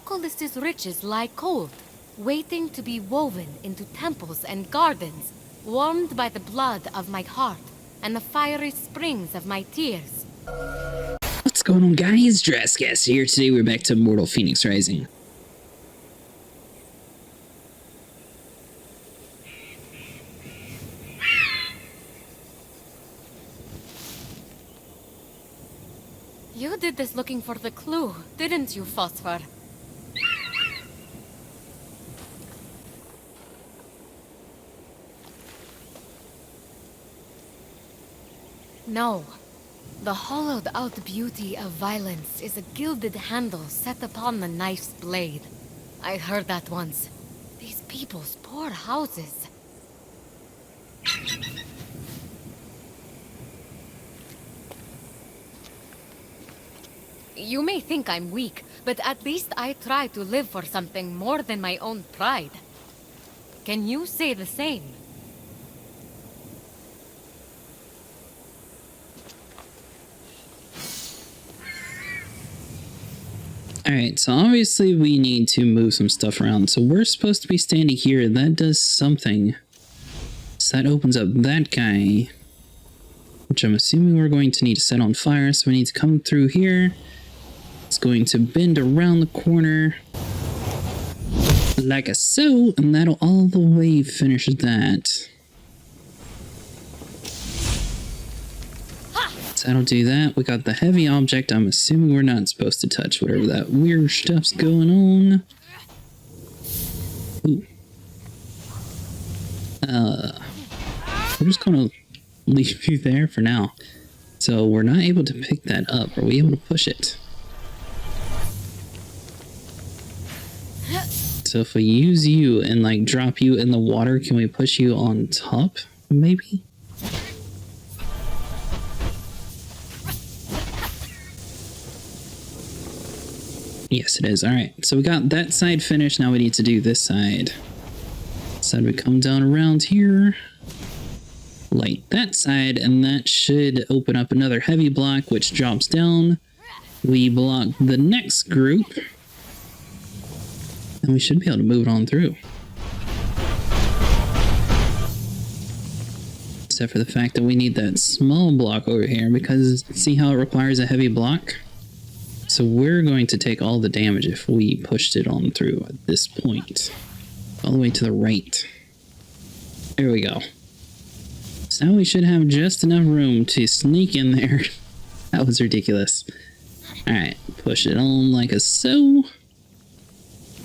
Coccolist's riches lie cold, waiting to be woven into temples and gardens, warmed by the blood of my heart and the fiery springs of my tears. What's going on, guys? Jurassic here. Today we're back to Immortal Fenyx Rising. You did this looking for the clue, didn't you, Phosphor? No. The hollowed-out beauty of violence is a gilded handle set upon the knife's blade. I heard that once. These people's poor houses. You may think I'm weak, but at least I try to live for something more than my own pride. Can you say the same? Alright, so obviously we need to move some stuff around. So we're supposed to be standing here. That does something. So that opens up that guy, which I'm assuming we're going to need to set on fire. So we need to come through here. It's going to bend around the corner like a so, and that'll all the way finish that. So that'll do that. We got the heavy object. I'm assuming we're not supposed to touch whatever that weird stuff's going on. Ooh. We're just gonna leave you there for now. So we're not able to pick that up. Are we able to push it? So if we use you and like drop you in the water, can we push you on top? Maybe? Yes, it is. Alright, so we got that side finished. Now we need to do this side. So we come down around here, light that side, and that should open up another heavy block, which drops down. We block the next group, and we should be able to move it on through. Except for the fact that we need that small block over here, because see how it requires a heavy block? So we're going to take all the damage if we pushed it on through at this point. All the way to the right. There we go. So now we should have just enough room to sneak in there. That was ridiculous. Alright, push it on like a so.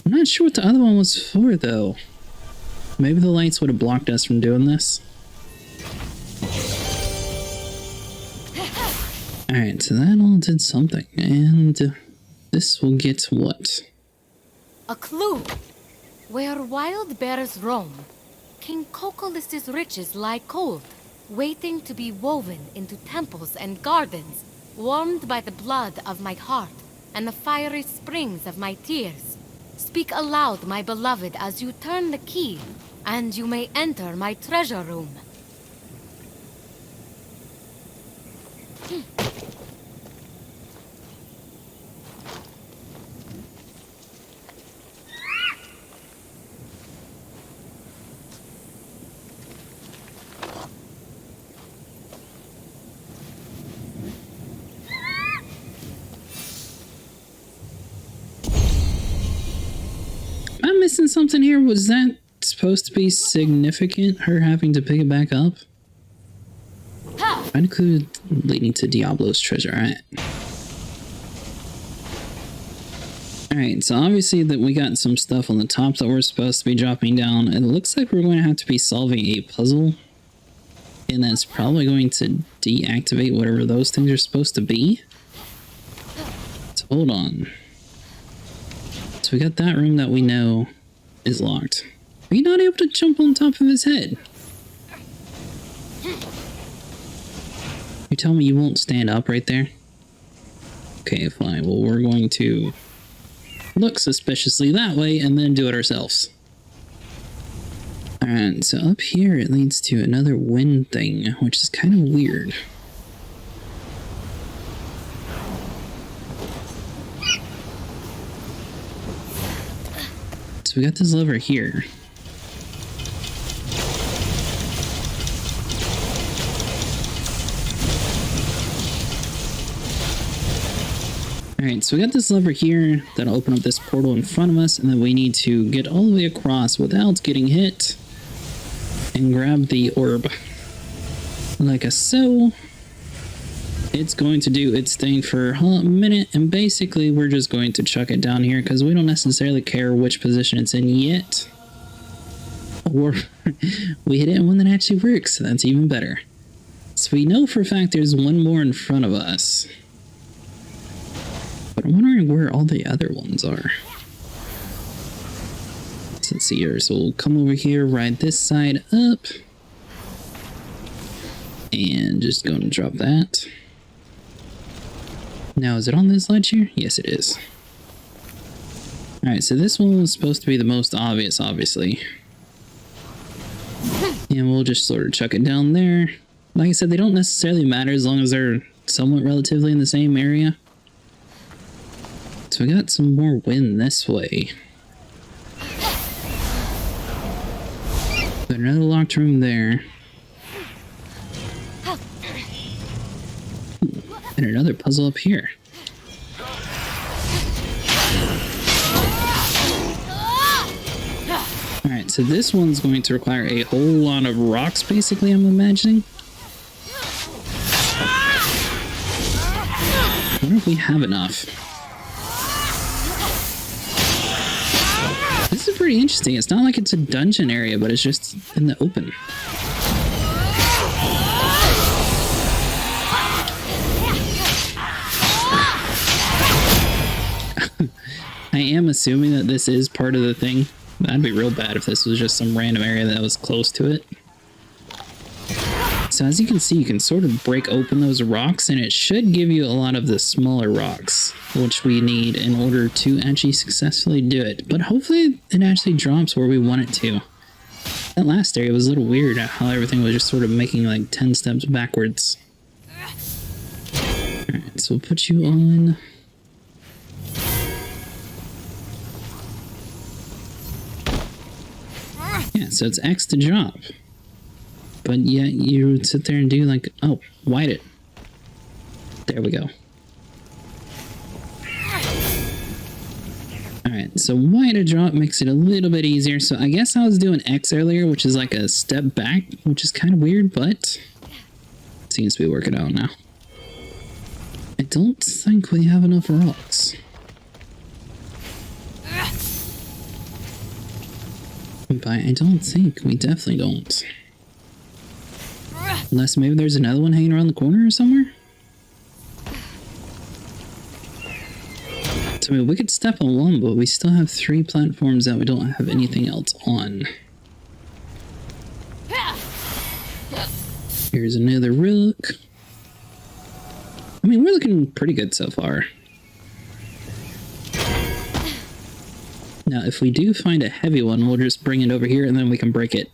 I'm not sure what the other one was for, though. Maybe the lights would have blocked us from doing this. Alright, so that all did something, and this will get what? A clue! Where wild bears roam, King Coccolist's riches lie cold, waiting to be woven into temples and gardens, warmed by the blood of my heart and the fiery springs of my tears. Speak aloud, my beloved, as you turn the key, and you may enter my treasure room. Am I missing something here? Was that supposed to be significant, her having to pick it back up? I included leading to Diablo's treasure. Alright, so obviously that we got some stuff on the top that we're supposed to be dropping down. It looks like we're going to have to be solving a puzzle. And that's probably going to deactivate whatever those things are supposed to be. So hold on. So we got that room that we know is locked. Are you not able to jump on top of his head? You tell me you won't stand up right there? Okay, fine. Well, we're going to look suspiciously that way and then do it ourselves. Alright, so up here it leads to another wind thing, which is kind of weird. So we got this lever here. Alright, so we got this lever here that'll open up this portal in front of us, and then we need to get all the way across without getting hit and grab the orb. Like so. It's going to do its thing for a minute, and basically we're just going to chuck it down here because we don't necessarily care which position it's in yet. Or we hit it in one that actually works, so that's even better. So we know for a fact there's one more in front of us. But I'm wondering where all the other ones are. So let's see here. So we'll come over here, ride this side up. And just go and drop that. Now, is it on this ledge here? Yes, it is. Alright, so this one was supposed to be the most obvious, obviously. And we'll just sort of chuck it down there. Like I said, they don't necessarily matter as long as they're somewhat relatively in the same area. So we got some more wind this way. Got another locked room there. And another puzzle up here. Alright, so this one's going to require a whole lot of rocks, basically, I'm imagining. I wonder if we have enough. This is pretty interesting. It's not like it's a dungeon area, but it's just in the open. I am assuming that this is part of the thing. That'd be real bad if this was just some random area that was close to it. So as you can see, you can sort of break open those rocks, and it should give you a lot of the smaller rocks, which we need in order to actually successfully do it. But hopefully it actually drops where we want it to. That last area was a little weird, how everything was just sort of making like 10 steps backwards. Alright, so we'll put you on. Yeah, so it's X to drop. But yet you would sit there and do like, oh, wide it. There we go. Alright, so wide a drop makes it a little bit easier. So I guess I was doing X earlier, which is like a step back, which is kind of weird, but it seems to be working out now. I don't think we have enough rocks. But I don't think, we definitely don't. Unless maybe there's another one hanging around the corner or somewhere? So I mean, we could step on one, but we still have 3 platforms that we don't have anything else on. Here's another rook. I mean, we're looking pretty good so far. Now, if we do find a heavy one, we'll just bring it over here and then we can break it.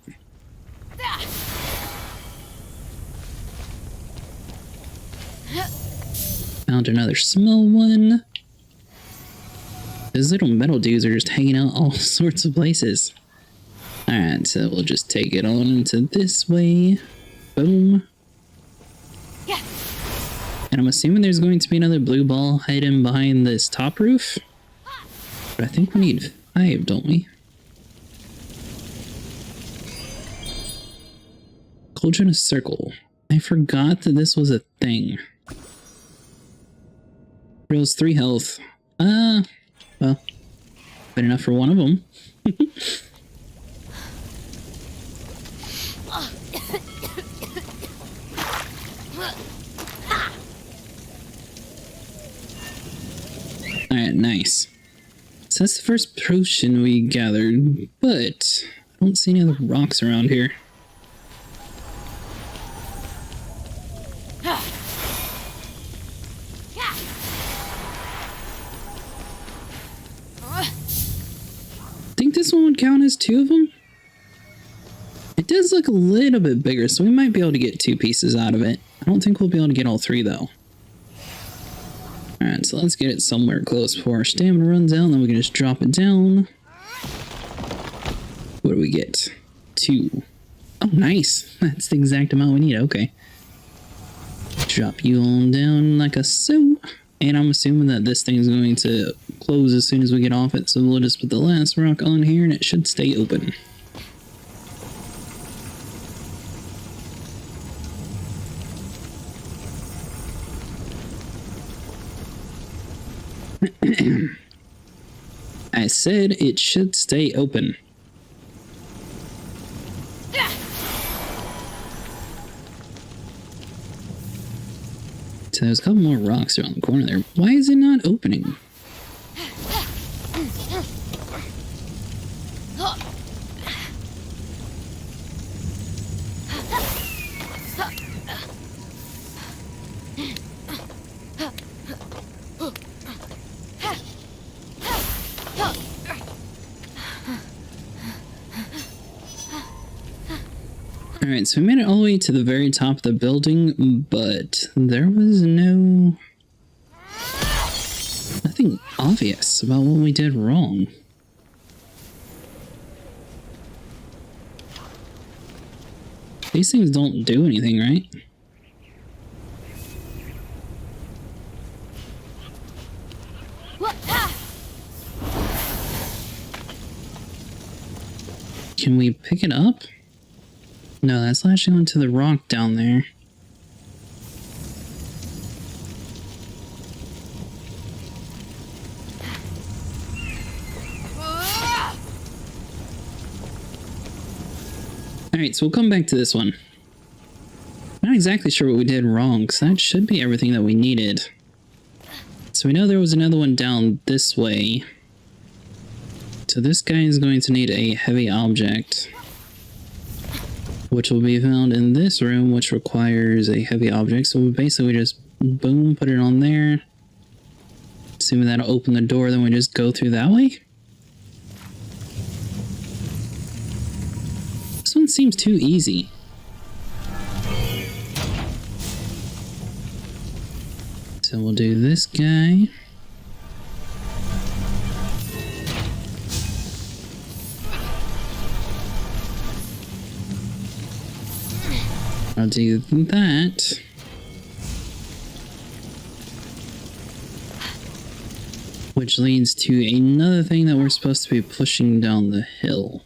Found another small one. Those little metal dudes are just hanging out all sorts of places. Alright, so we'll just take it on into this way. Boom. Yeah. And I'm assuming there's going to be another blue ball hidden behind this top roof. But I think we need 5, don't we? Cauldron of Circle. I forgot that this was a thing. Reels 3 health. Well, good enough for one of them. Alright, nice. So that's the first potion we gathered, but I don't see any other rocks around here. Think this one would count as 2 of them? It does look a little bit bigger, so we might be able to get 2 pieces out of it. I don't think we'll be able to get all 3 though. Alright, so let's get it somewhere close before our stamina runs out, and then we can just drop it down. What do we get? 2. Oh, nice. That's the exact amount we need. Okay. Drop you on down like a so. And I'm assuming that this thing is going to close as soon as we get off it. So we'll just put the last rock on here and it should stay open. I said it should stay open. So there's a couple more rocks around the corner there. Why is it not opening? Alright, so we made it all the way to the very top of the building, but there was nothing obvious about what we did wrong. These things don't do anything, right? Can we pick it up? No, that's latching onto the rock down there. Alright, so we'll come back to this one. Not exactly sure what we did wrong, because that should be everything that we needed. So we know there was another one down this way. So this guy is going to need a heavy object, which will be found in this room, which requires a heavy object. So we basically just, boom, put it on there. Assuming that'll open the door, then we just go through that way? This one seems too easy. So we'll do this guy. I'll do that. Which leads to another thing that we're supposed to be pushing down the hill.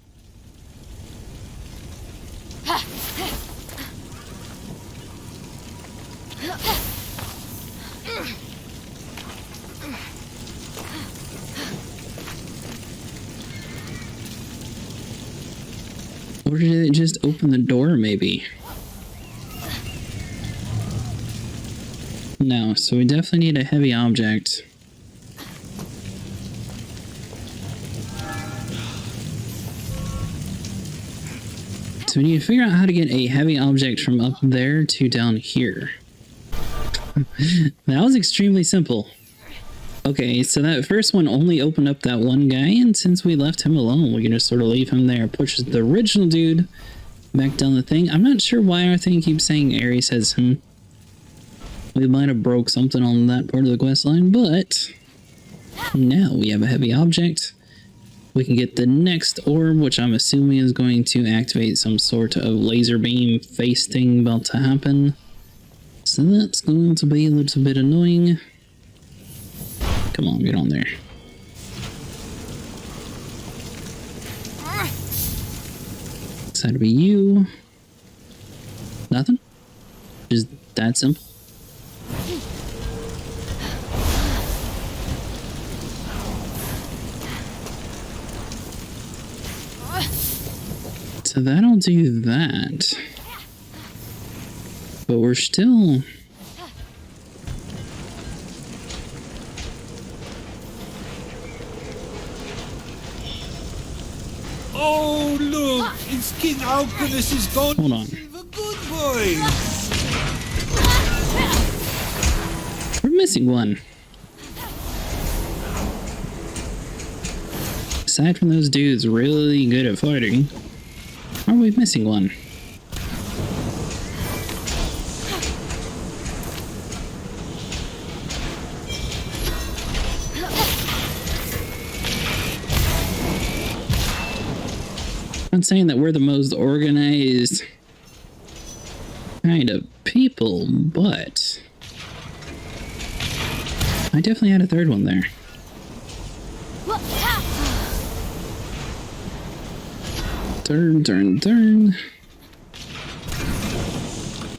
Or did it just open the door, maybe? No, so we definitely need a heavy object. So we need to figure out how to get a heavy object from up there to down here. That was extremely simple. Okay, so that first one only opened up that one guy, and since we left him alone, we can just sort of leave him there. Pushes the original dude back down the thing. I'm not sure why our thing keeps saying Ares says him. We might have broke something on that part of the quest line, but now we have a heavy object. We can get the next orb, which I'm assuming is going to activate some sort of laser beam face thing about to happen. So that's going to be a little bit annoying. Come on, get on there. This had to be you. Nothing? Just that simple? So that'll do that. But we're still... Oh, look! It's King Alcinous' gone. Hold on. The good boy! We're missing one. Aside from those dudes really good at fighting, are we missing one? I'm saying that we're the most organized kind of people, but I definitely had a third one there. Turn.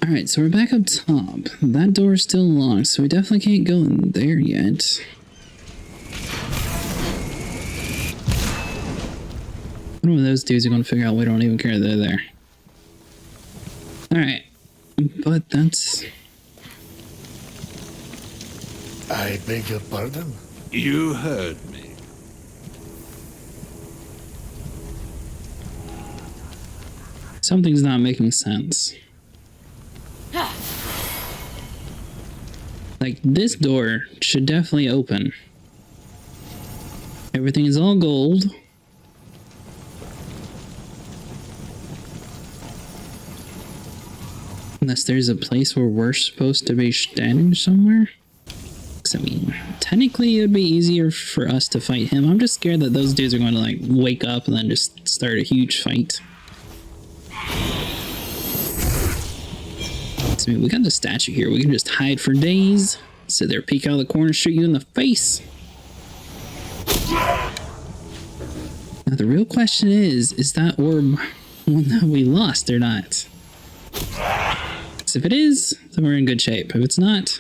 Alright, so we're back up top. That door's still locked, so we definitely can't go in there yet. One of those dudes are going to figure out we don't even care they're there. Alright, but that's... I beg your pardon? You heard me. Something's not making sense. Like, this door should definitely open. Everything is all gold. Unless there's a place where we're supposed to be standing somewhere. Because, I mean, technically it would be easier for us to fight him. I'm just scared that those dudes are going to, like, wake up and then just start a huge fight. I mean, we got the statue here. We can just hide for days. Sit there, peek out of the corner, shoot you in the face. Now, the real question is that orb one that we lost or not? So if it is, then we're in good shape. If it's not,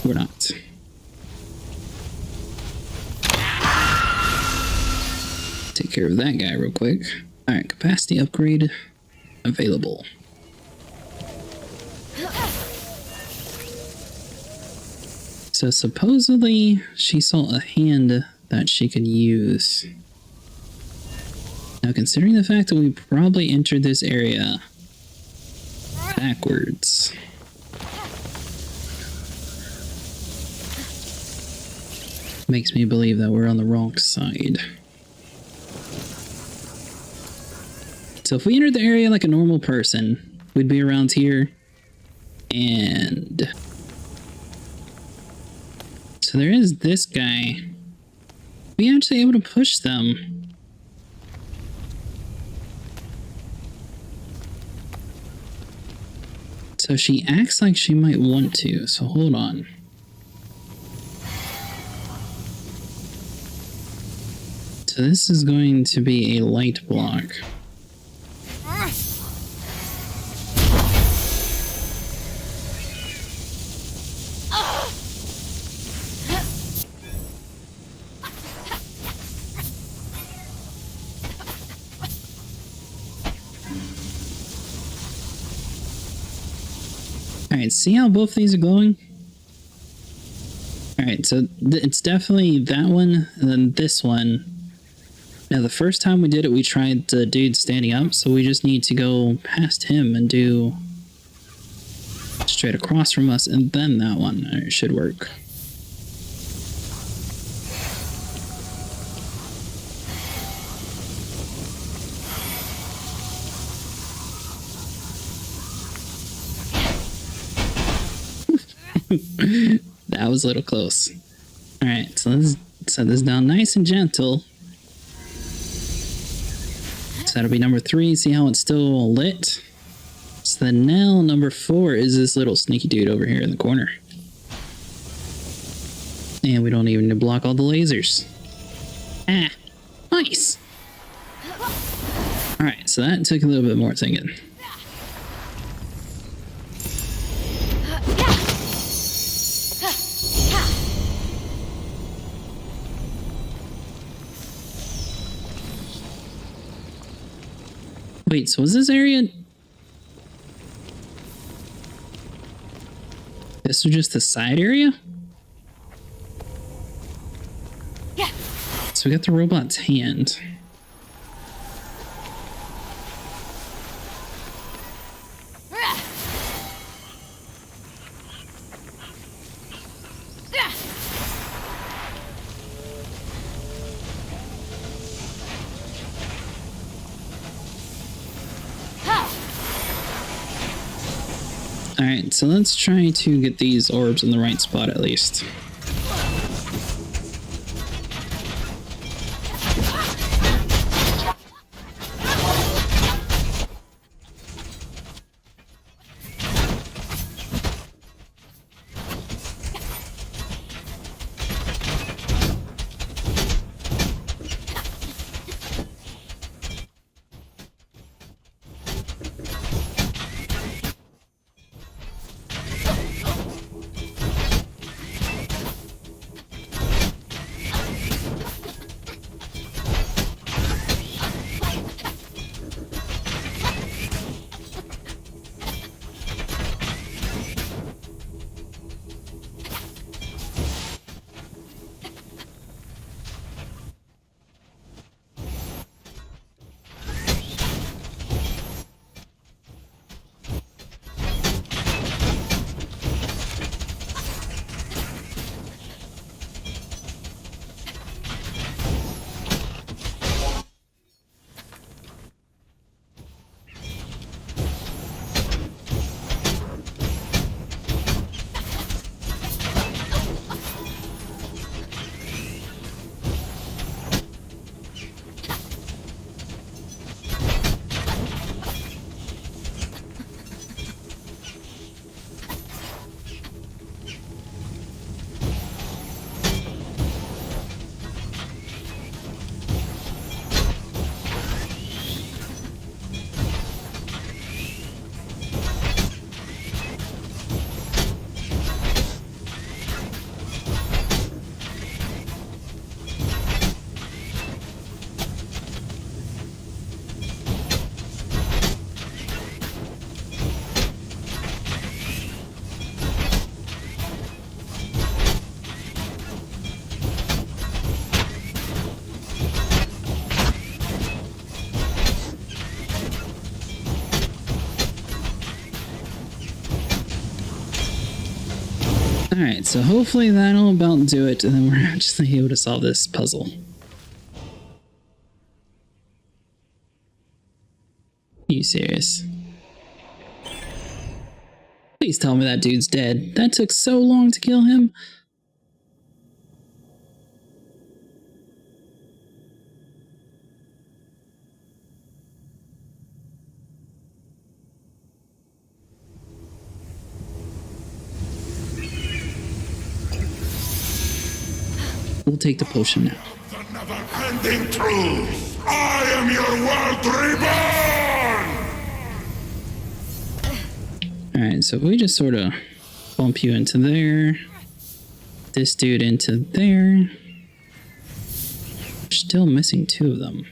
we're not. Take care of that guy real quick. All right, capacity upgrade available. So supposedly she saw a hand that she could use. Now, considering the fact that we probably entered this area backwards, makes me believe that we're on the wrong side. So if we entered the area like a normal person, we'd be around here, and so there is this guy. We actually able to push them. So she acts like she might want to, so hold on. So this is going to be a light block. Alright, see how both these are glowing? Alright, so it's definitely that one and then this one. Now, the first time we did it, we tried the dude standing up, so we just need to go past him and do straight across from us, and then that one. It should work. That was a little close. Alright, so let's set this down nice and gentle. So that'll be number 3. See how it's still lit? So then now number 4 is this little sneaky dude over here in the corner. And we don't even need to block all the lasers. Ah, nice. Alright, so that took a little bit more thinking. Wait, so is this area... This was just the side area? Yeah. So we got the robot's hand. Alright, so let's try to get these orbs in the right spot at least. Alright, so hopefully that'll about do it, and then we're actually able to solve this puzzle. Are you serious? Please tell me that dude's dead. That took so long to kill him. We'll take the potion now. The never-ending truth! I am your world reborn! Alright, so if we just sort of bump you into there, this dude into there. We're still missing 2 of them.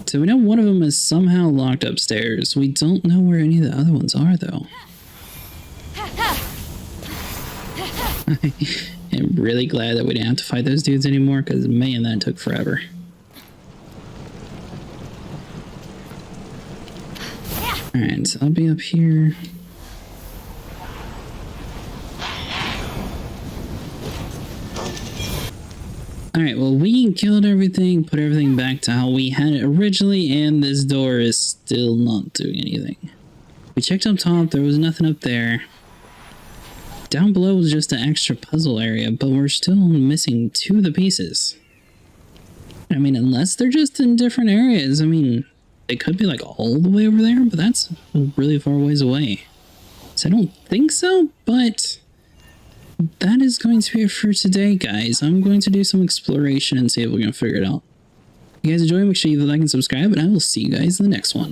So we know one of them is somehow locked upstairs. We don't know where any of the other ones are, though. I'm really glad that we didn't have to fight those dudes anymore, because man, that took forever. Alright, so I'll be up here. Alright, well, we killed everything, put everything back to how we had it originally, and this door is still not doing anything. We checked up top, there was nothing up there. Down below was just an extra puzzle area, but we're still missing 2 of the pieces. I mean, unless they're just in different areas, I mean, they could be like all the way over there, but that's really far ways away. So I don't think so, but that is going to be it for today, guys. I'm going to do some exploration and see if we can figure it out. If you guys enjoy, make sure you leave a like and subscribe, and I will see you guys in the next one.